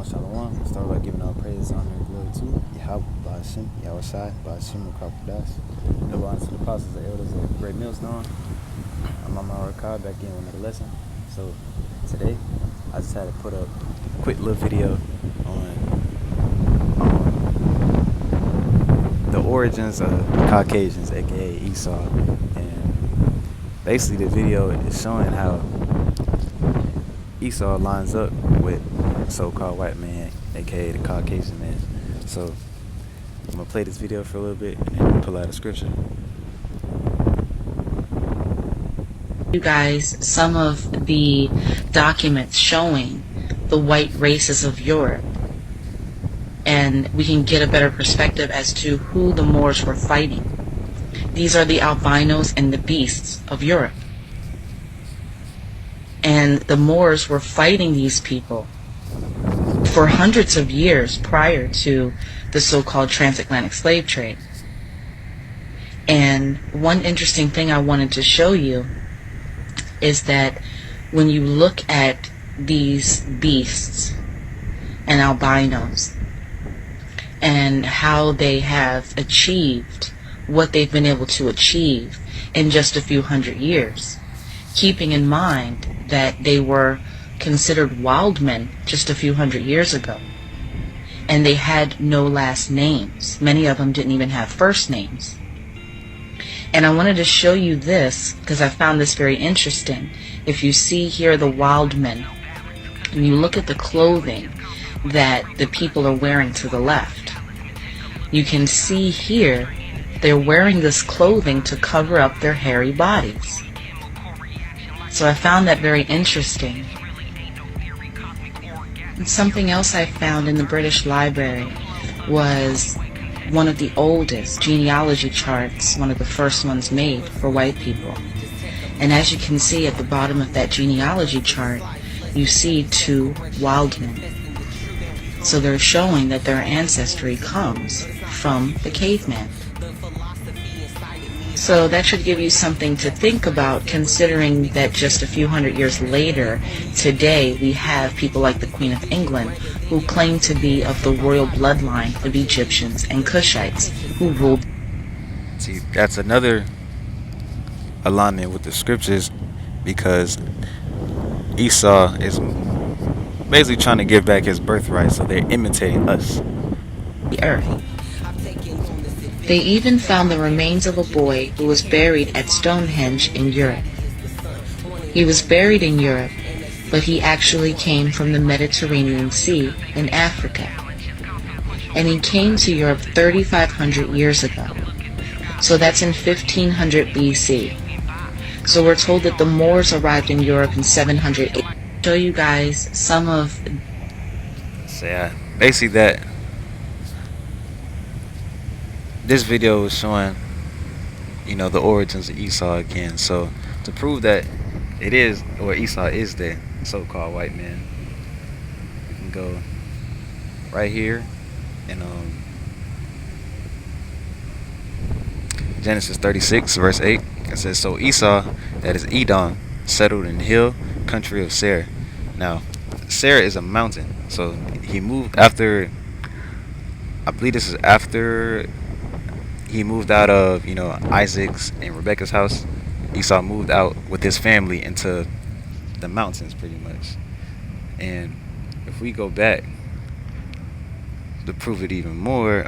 Shalom. Start by giving all praise, honor, and glory to Yahweh, Ba'ashim, Yahweh Shai, Ba'ashim, Kapudas. Double honor to the apostles and elders of Great Millstone. I'm on my record back in with another lesson. So today, I just had to put up a quick little video on the origins of Caucasians, aka Esau. And basically, the video is showing how Esau lines up with so-called white man, aka the Caucasian man. So I'm gonna play this video for a little bit and pull out a scripture. You guys some of the documents showing the white races of Europe, and we can get a better perspective as to who the Moors were fighting. These are the albinos and the beasts of Europe, and the Moors were fighting these people for hundreds of years prior to the so-called transatlantic slave trade. And one interesting thing I wanted to show you is that when you look at these beasts and albinos and how they have achieved what they've been able to achieve in just a few hundred years, keeping in mind that they were considered wild men just a few hundred years ago, and they had no last names. Many of them didn't even have first names. And I wanted to show you this because I found this very interesting. If you see here the wild men, and you look at the clothing that the people are wearing to the left, you can see here they're wearing this clothing to cover up their hairy bodies. So I found that very interesting. And something else I found in the British Library was one of the oldest genealogy charts, one of the first ones made for white people. And as you can see at the bottom of that genealogy chart, you see two wild men. So they're showing that their ancestry comes from the caveman. So that should give you something to think about, considering that just a few hundred years later, today, we have people like the Queen of England who claim to be of the royal bloodline of Egyptians and Cushites who ruled. See, that's another alignment with the scriptures, because Esau is basically trying to give back his birthright, so they're imitating us. The earth. They even found the remains of a boy who was buried at Stonehenge in Europe. He was buried in Europe, but he actually came from the Mediterranean Sea in Africa. And he came to Europe 3,500 years ago. So that's in 1500 BC. So we're told that the Moors arrived in Europe in 700 AD. I'll show you guys some of... So yeah, basically that. This video is showing, the origins of Esau again. So to prove that it is, or Esau is the so-called white man, we can go right here in Genesis 36 verse 8. It says, "So Esau, that is Edom, settled in the hill country of Seir." Now Seir is a mountain, so he moved after, I believe this is after he moved out of Isaac's and Rebecca's house. Esau moved out with his family into the mountains pretty much. And if we go back to prove it even more,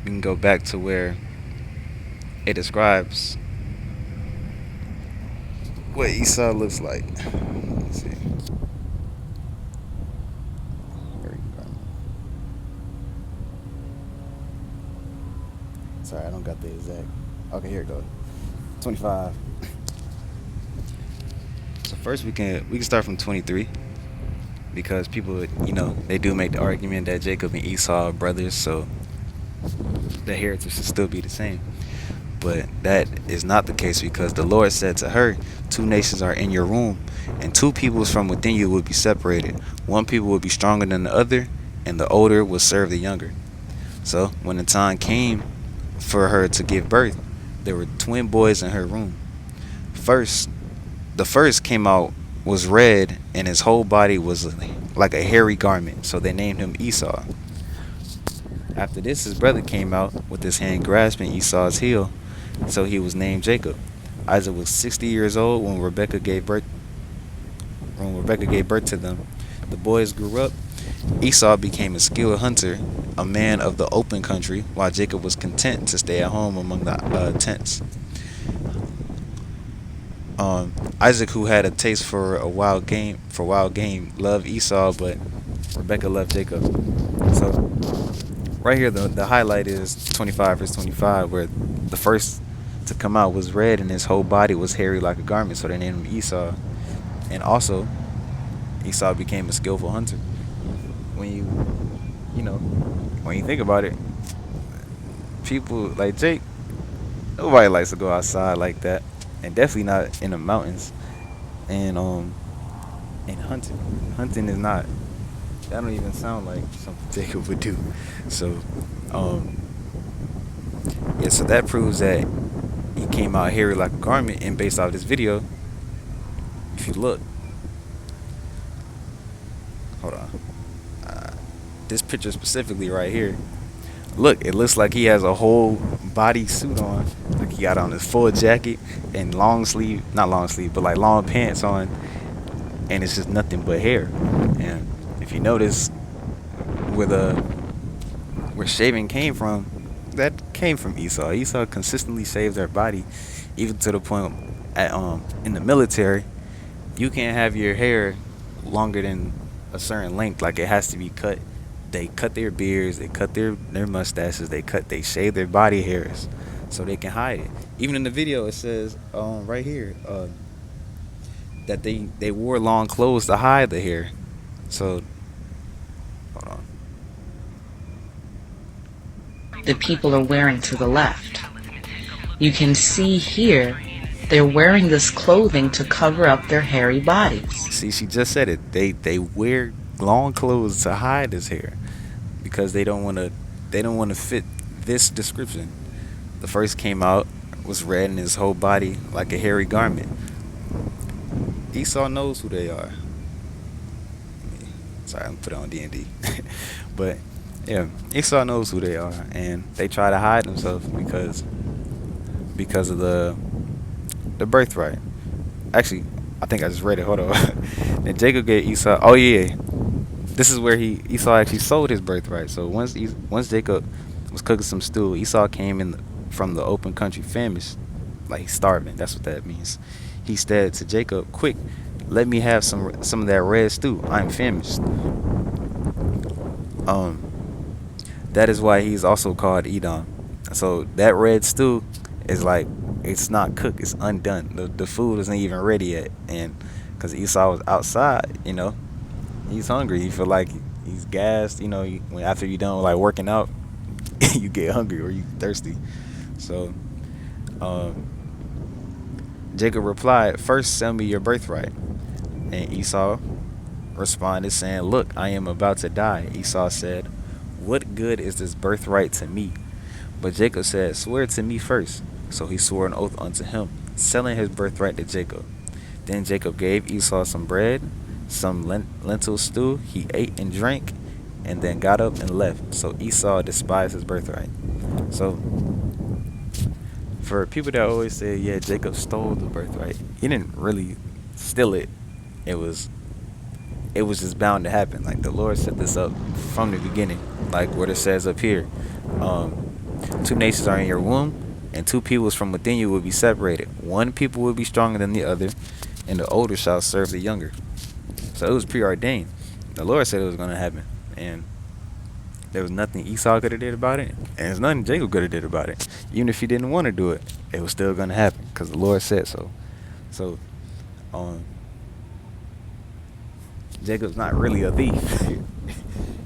we can go back to where it describes what Esau looks like. Let's see. Sorry, I don't got the exact. Okay, here it goes. 25. So first we can start from 23, because people, they do make the argument that Jacob and Esau are brothers, so the heritage should still be the same. But that is not the case, because the Lord said to her, "Two nations are in your womb, and two peoples from within you will be separated. One people will be stronger than the other, and the older will serve the younger." So when the time came for her to give birth, there were twin boys in her womb. The first came out was red and his whole body was like a hairy garment, so they named him Esau. After this, his brother came out with his hand grasping Esau's heel, so he was named Jacob. Isaac was 60 years old when Rebekah gave birth to them. The boys grew up. Esau became a skilled hunter, a man of the open country, while Jacob was content to stay at home among the tents. Isaac, who had a taste for wild game, loved Esau, but Rebekah loved Jacob. So right here, the highlight is 25 verse 25, where the first to come out was red and his whole body was hairy like a garment, so they named him Esau. And also, Esau became a skillful hunter. When you know, when you think about it, people like Jake, nobody likes to go outside like that, and definitely not in the mountains. And hunting is not. That don't even sound like something Jacob would do. So, um, yeah. So that proves that he came out hairy like a garment. And based off this video, if you look, hold on, uh, this picture specifically right here. Look, it looks like he has a whole body suit on. Like he got on his full jacket and long sleeve, not long sleeve, but like long pants on, and it's just nothing but hair. And if you notice, where the where shaving came from, that came from Esau. Esau consistently shaved their body, even to the point at in the military, you can't have your hair longer than a certain length. Like it has to be cut. They cut their beards, they cut their mustaches, they shave their body hairs so they can hide it. Even in the video, it says right here that they wore long clothes to hide the hair. So hold on. The people are wearing to the left. You can see here they're wearing this clothing to cover up their hairy bodies. See, she just said it. They wear long clothes to hide his hair because they don't want to fit this description. The first came out was red and his whole body like a hairy garment. Esau knows who they are. Sorry, I'm put on D&D, but yeah, Esau knows who they are, and they try to hide themselves because of the birthright. Actually, I think I just read it. Hold on. And Jacob gave Esau. Oh yeah, this is where Esau actually sold his birthright. So once Jacob was cooking some stew, Esau came in from the open country famished, like he's starving. That's what that means. He said to Jacob, "Quick, let me have some of that red stew. I'm famished." Um, that is why he's also called Edom. So that red stew is like it's not cooked. It's undone. The food isn't even ready yet, and because Esau was outside, he's hungry. You feel like he's gassed. When after you done like working out, you get hungry or you thirsty. So, um, Jacob replied, "First, sell me your birthright." And Esau responded, saying, "Look, I am about to die." Esau said, "What good is this birthright to me?" But Jacob said, "Swear to me first." So he swore an oath unto him, selling his birthright to Jacob. Then Jacob gave Esau some bread, some lentil stew. He ate and drank, and then got up and left. So Esau despised his birthright. So for people that always say, yeah, Jacob stole the birthright, he didn't really steal it. It was just bound to happen. Like the Lord set this up from the beginning, like what it says up here. Two nations are in your womb, and two peoples from within you will be separated. One people will be stronger than the other, and the older shall serve the younger. So it was preordained. The Lord said it was going to happen, and there was nothing Esau could have did about it, and there's nothing Jacob could have did about it. Even if he didn't want to do it, it was still going to happen because the Lord said so. So, Jacob's not really a thief.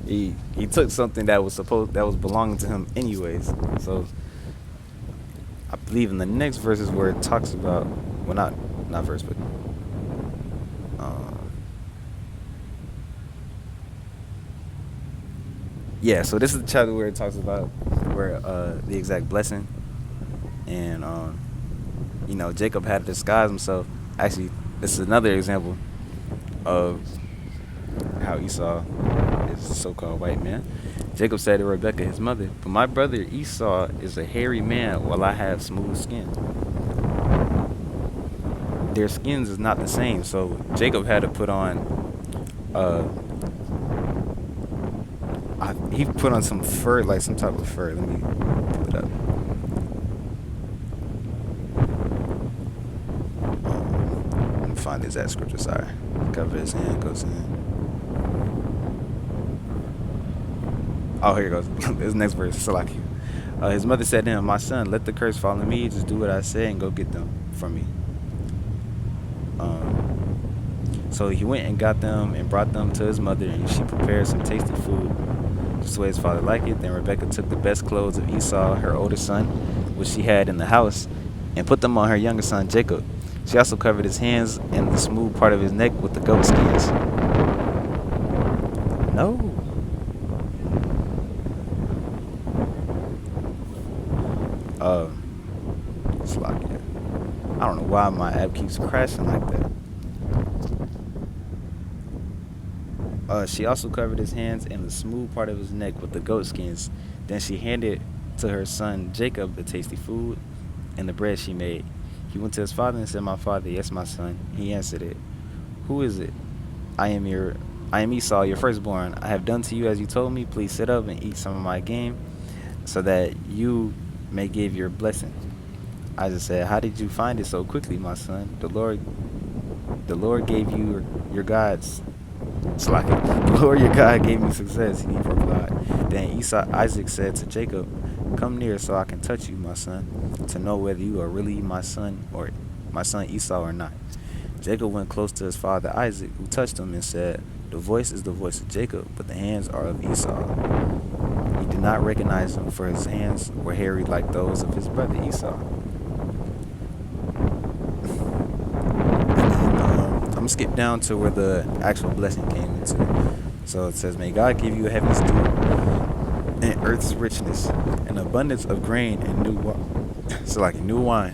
he took something that was belonging to him anyways. So I believe in the next verses where it talks about, well, not verse, but yeah. So this is the chapter where it talks about where the exact blessing, and Jacob had to disguise himself. Actually, this is another example of how Esau is a so-called white man. Jacob said to Rebekah, his mother, "But my brother Esau is a hairy man, while I have smooth skin." Their skins is not the same, so Jacob had to put on uh he put on some fur, like some type of fur. Let me pull it up. Let me find the exact scripture. Sorry, cover his hand, goes in. Oh, here it goes. This next verse. Salaki. His mother said to him, "My son, let the curse fall on me. Just do what I say and go get them from me." So he went and got them and brought them to his mother, and she prepared some tasty food, just the way his father liked it. Then Rebekah took the best clothes of Esau, her older son, which she had in the house, and put them on her younger son Jacob. She also covered his hands and the smooth part of his neck with the goat skins. No. Uh, it's like, I don't know why my app keeps crashing like that. She also covered his hands and the smooth part of his neck with the goat skins. Then she handed to her son Jacob the tasty food and the bread she made. He went to his father and said, "My father." "Yes, my son." He answered it. "Who is it?" I am Esau, your firstborn. I have done to you as you told me. Please sit up and eat some of my game, so that you may give your blessing." Isaac said, "How did you find it so quickly, my son? The Lord gave you your gods. It's like the Lord your God gave me success," he replied. Then Isaac said to Jacob, "Come near so I can touch you, my son, to know whether you are really my son or my son Esau or not." Jacob went close to his father Isaac, who touched him and said, "The voice is the voice of Jacob, but the hands are of Esau." He did not recognize him, for his hands were hairy like those of his brother Esau. I'm gonna skip down to where the actual blessing came into. So it says, "May God give you heaven's dew and earth's richness, an abundance of grain and so like new wine.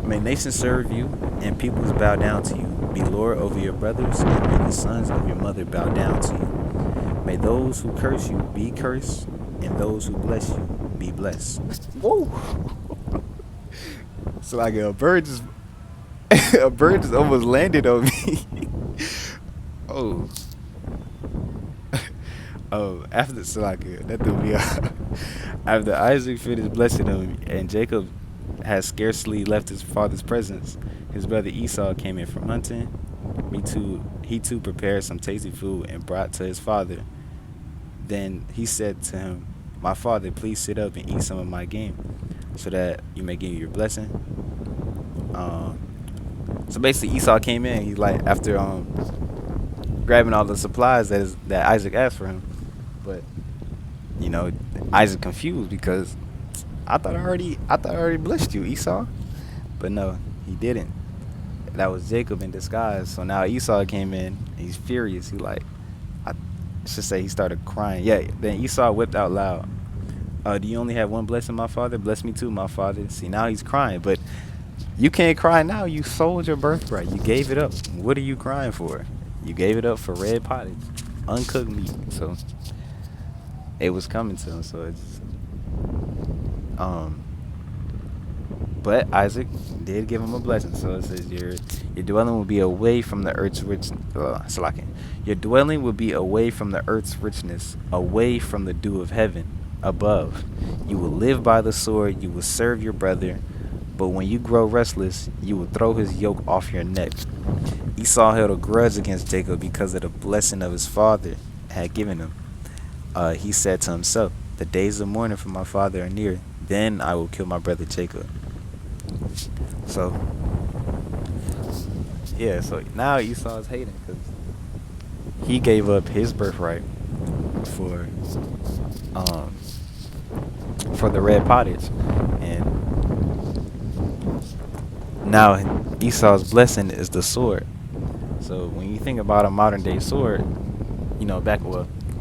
May nations serve you and peoples bow down to you. Be Lord over your brothers, and may the sons of your mother bow down to you. May those who curse you be cursed, and those who bless you be blessed." Whoa! So like a bird just a bird just almost landed on me. Oh, oh! After so like that threw me off. After Isaac finished blessing him, and Jacob had scarcely left his father's presence, his brother Esau came in from hunting. He too prepared some tasty food and brought to his father. Then he said to him, "My father, please sit up and eat some of my game, so that you may give me your blessing." Um, so basically, Esau came in. He like after grabbing all the supplies that Isaac asked for him, but you know Isaac confused because I thought I already blessed you, Esau, but no, he didn't. That was Jacob in disguise. So now Esau came in. He's furious. I should say he started crying. Yeah. Then Esau whipped out loud. "Do you only have one blessing, my father? Bless me too, my father." See, now he's crying, but you can't cry now. You sold your birthright. You gave it up. What are you crying for? You gave it up for red pottage, uncooked meat. So it was coming to him. So it's um. But Isaac did give him a blessing. So it says your dwelling will be away from the earth's rich. Salakin. Your dwelling will be away from the earth's richness, away from the dew of heaven above. You will live by the sword. You will serve your brother. But when you grow restless, you will throw his yoke off your neck. Esau held a grudge against Jacob because of the blessing of his father had given him. He said to himself, "The days of mourning for my father are near. Then I will kill my brother Jacob." So, yeah, so now Esau is hating because he gave up his birthright for um for the red pottage, and now Esau's blessing is the sword. So when you think about a modern day sword,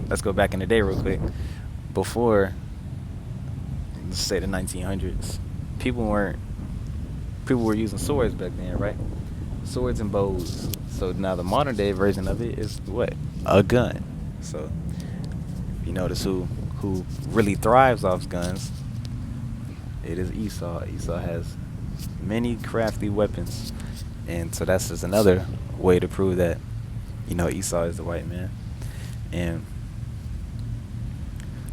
let's go back in the day real quick. Before, let's say the 1900s, people weren't people were using swords back then, right? Swords and bows. So now the modern day version of it is what? A gun. So you notice who really thrives off guns, it is Esau. Esau has many crafty weapons. And so that's just another way to prove that, Esau is the white man. And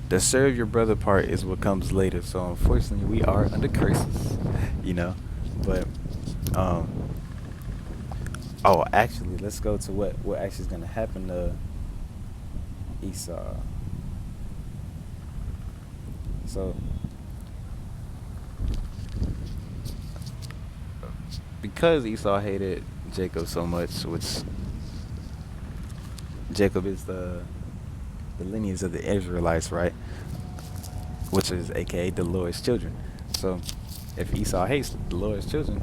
the serve your brother part is what comes later. So unfortunately we are under curses, you know. But um oh, actually let's go to what actually is gonna happen to Esau. So because Esau hated Jacob so much, which Jacob is the lineage of the Israelites, right? Which is aka the Lord's children. So if Esau hates the Lord's children,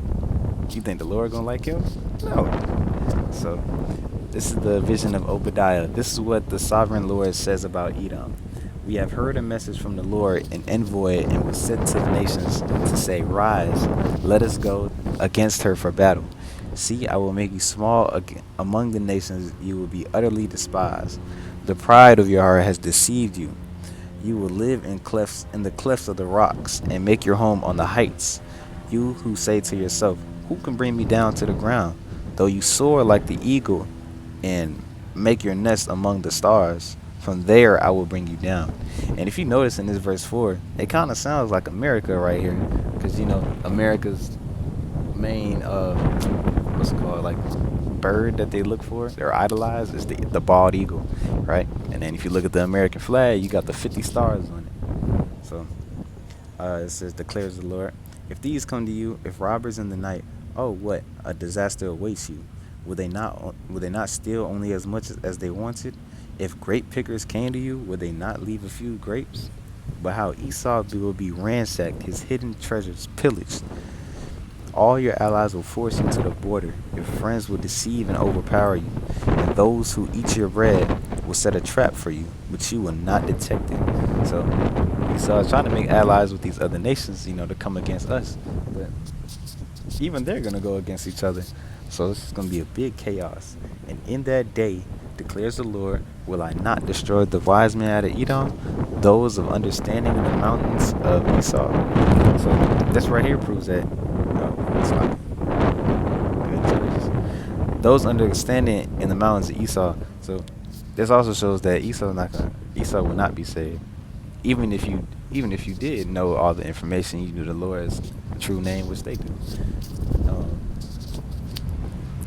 you think the Lord gonna like him? No. So this is the vision of Obadiah. This is what the sovereign Lord says about Edom. We have heard a message from the Lord, an envoy, and was sent to the nations to say, rise, let us go against her for battle. See, I will make you small among the nations, you will be utterly despised. The pride of your heart has deceived you. You will live in the clefts of the rocks and make your home on the heights. You who say to yourself, who can bring me down to the ground? Though you soar like the eagle and make your nest among the stars, from there I will bring you down. And if you notice in this verse 4, it kind of sounds like America right here. Because, America's main, what's it called, like bird that they look for, they're idolized, is the bald eagle, right? And then if you look at the American flag, you got the 50 stars on it. So it says, declares the Lord, if these come to you, if robbers in the night, oh, what a disaster awaits you. Would they not steal only as much as they wanted? If grape pickers came to you, would they not leave a few grapes? But how Esau will be ransacked, his hidden treasures pillaged. All your allies will force you to the border. Your friends will deceive and overpower you. And those who eat your bread will set a trap for you, but you will not detect it. So Esau is trying to make allies with these other nations, to come against us. But even they're going to go against each other. So this is going to be a big chaos. And in that day, declares the Lord, will I not destroy the wise men out of Edom, those of understanding in the mountains of Esau? So this right here proves that it's like those understanding in the mountains of Esau. So this also shows that Esau will not be saved. Even if you did know all the information, you knew the Lord's true name, which they do. Um,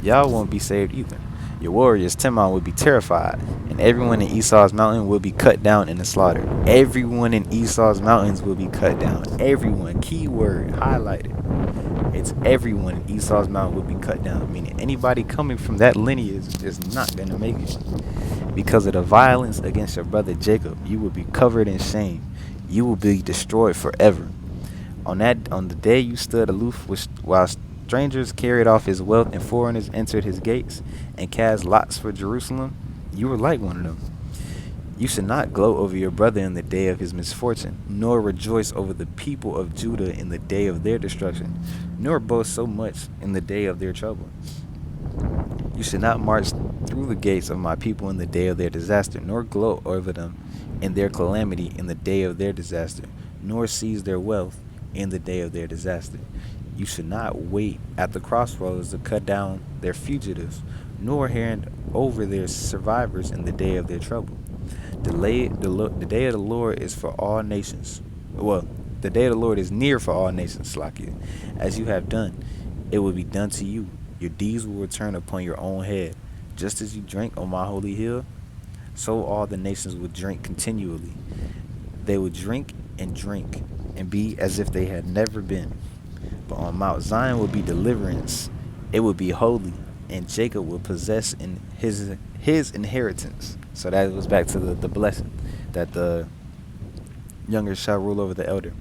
y'all won't be saved either. Your warriors, Timon, will be terrified, and everyone in Esau's mountain will be cut down in the slaughter. Everyone in Esau's mountains will be cut down. Everyone, key word, highlighted. It's everyone in Esau's mountain will be cut down, meaning anybody coming from that lineage is not going to make it. Because of the violence against your brother Jacob, you will be covered in shame. You will be destroyed forever. On the day you stood aloof while strangers carried off his wealth and foreigners entered his gates and cast lots for Jerusalem, you were like one of them. You should not gloat over your brother in the day of his misfortune, nor rejoice over the people of Judah in the day of their destruction, nor boast so much in the day of their trouble. You should not march through the gates of my people in the day of their disaster, nor gloat over them in their calamity in the day of their disaster, nor seize their wealth in the day of their disaster. You should not wait at the crossroads to cut down their fugitives, nor hand over their survivors in the day of their trouble. The day of the Lord is for all nations. Well, the day of the Lord is near for all nations, Slakia. As you have done, it will be done to you. Your deeds will return upon your own head. Just as you drank on my holy hill, so all the nations will drink continually. They will drink and be as if they had never been. But on Mount Zion will be deliverance. It will be holy, and Jacob will possess in his inheritance. So that goes back to the blessing that the younger shall rule over the elder.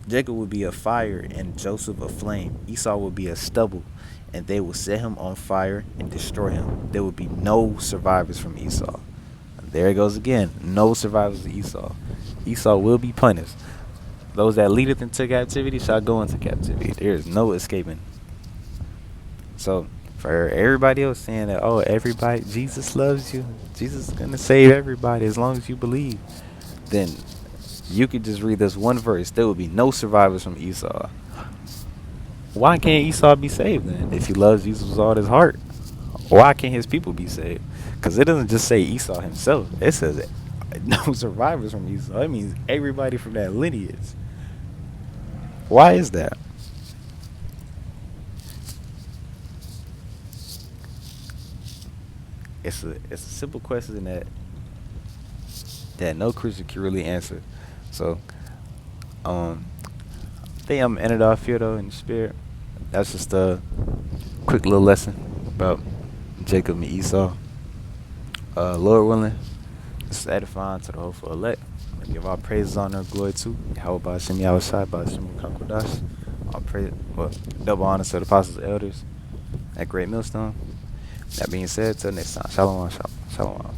Jacob will be a fire and Joseph a flame. Esau will be a stubble, and they will set him on fire and destroy him. There will be no survivors from Esau. There it goes again. No survivors of Esau. Esau will be punished. Those that leadeth into captivity shall go into captivity. There is no escaping. So For everybody else saying that, oh, everybody, Jesus loves you. Jesus is gonna save everybody as long as you believe. Then you could just read this one verse. There will be no survivors from Esau. Why can't Esau be saved then? If he loves Jesus with all his heart, why can't his people be saved? Because it doesn't just say Esau himself. It says no survivors from Esau. It means everybody from that lineage. Why is that? It's a simple question that no Christian can really answer. So I think I'm ended off here though in the spirit. That's just a quick little lesson about Jacob and Esau. Lord willing, this is edifying to the hopeful elect. And give our praises, honor, and glory to How about Shemi Awashai, by Shemi Kakodash. All praise, well, double honor to the apostles and elders at Great Millstone. That being said, till next time, shalom, shalom, shalom.